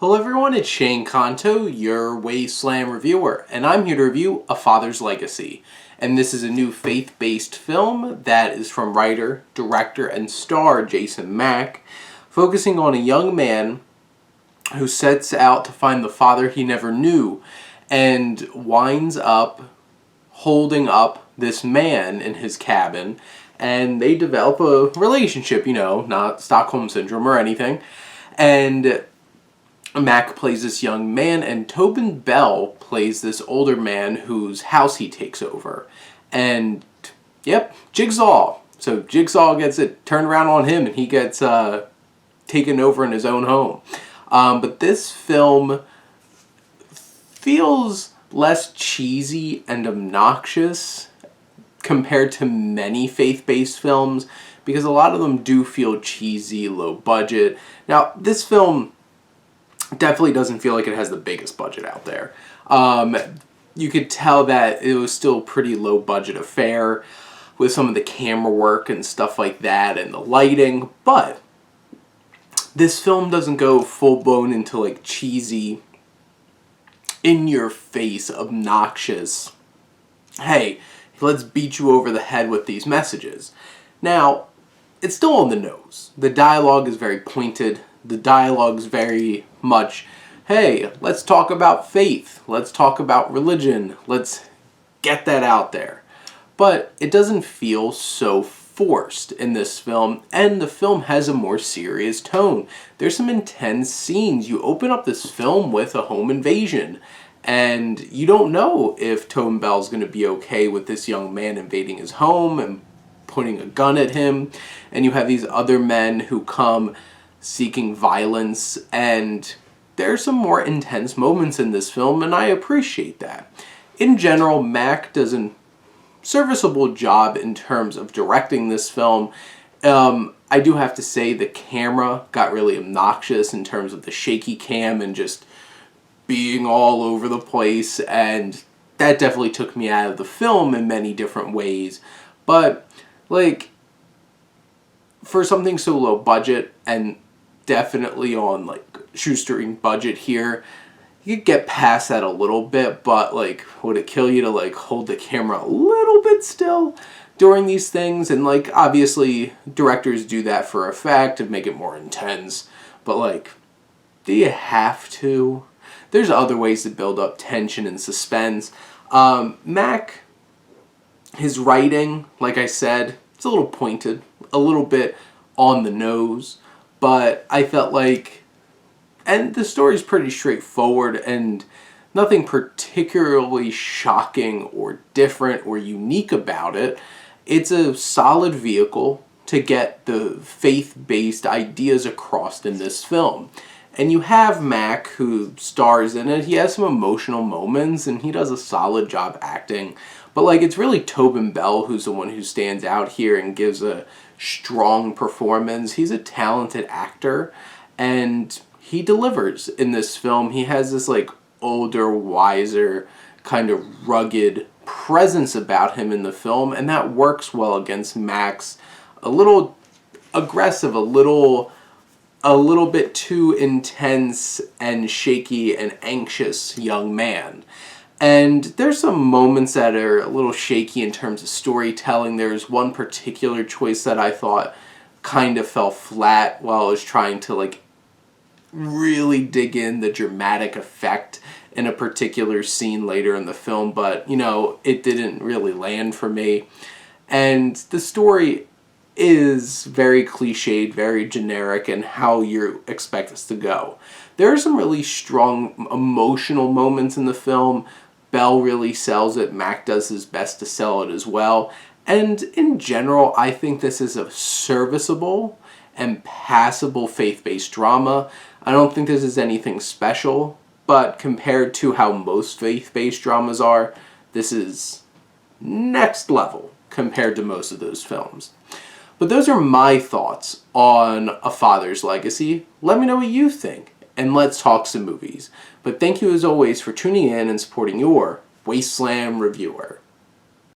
Hello everyone, it's Shane Kanto, your Wasteland reviewer, and I'm here to review A Father's Legacy. And this is a new faith-based film that is from writer, director, and star Jason Mack, focusing on a young man who sets out to find the father he never knew, and winds up holding up this man in his cabin, and they develop a relationship, not Stockholm Syndrome or anything, and Mac plays this young man, and Tobin Bell plays this older man whose house he takes over. And, yep, Jigsaw. So Jigsaw gets it turned around on him, and he gets taken over in his own home. But this film feels less cheesy and obnoxious compared to many faith-based films, because a lot of them do feel cheesy, low budget. Now, this film definitely doesn't feel like it has the biggest budget out there. You could tell that it was still a pretty low budget affair with some of the camera work and stuff like that and the lighting, but this film doesn't go full blown into like cheesy, in your face, obnoxious, hey, let's beat you over the head with these messages. Now, it's still on the nose. The dialogue is very pointed. The dialogue's very much, hey, let's talk about faith. Let's talk about religion. Let's get that out there. But it doesn't feel so forced in this film, and the film has a more serious tone. There's some intense scenes. You open up this film with a home invasion, and you don't know if Tobin Bell's going to be okay with this young man invading his home and putting a gun at him, and you have these other men who come seeking violence, and there are some more intense moments in this film, and I appreciate that. In general, Mac does a serviceable job in terms of directing this film. I do have to say the camera got really obnoxious in terms of the shaky cam and just being all over the place, and that definitely took me out of the film in many different ways. But, like, for something so low budget and definitely on like shoestring budget here, you could get past that a little bit, but like, would it kill you to like hold the camera a little bit still during these things? And like, obviously directors do that for effect to make it more intense, but like, do you have to? There's other ways to build up tension and suspense. Mac, his writing, like I said, it's a little pointed, a little bit on the nose, but I felt like, and the story's pretty straightforward and nothing particularly shocking or different or unique about it. It's a solid vehicle to get the faith-based ideas across in this film. And you have Mac, who stars in it. He has some emotional moments, and he does a solid job acting. But like, it's really Tobin Bell who's the one who stands out here and gives a strong performance. He's a talented actor, and he delivers in this film. He has this like older, wiser, kind of rugged presence about him in the film, and that works well against Mac's a little aggressive, a little bit too intense and shaky and anxious young man. And there's some moments that are a little shaky in terms of storytelling. There's one particular choice that I thought kind of fell flat while I was trying to like really dig in the dramatic effect in a particular scene later in the film, but it didn't really land for me. And the story is very cliched, very generic in how you expect us to go. There are some really strong emotional moments in the film. Bell really sells it. Mac does his best to sell it as well. And in general, I think this is a serviceable and passable faith-based drama. I don't think this is anything special, but compared to how most faith-based dramas are, this is next level compared to most of those films. But those are my thoughts on A Father's Legacy. Let me know what you think, and let's talk some movies. But thank you as always for tuning in and supporting your Wasteland reviewer.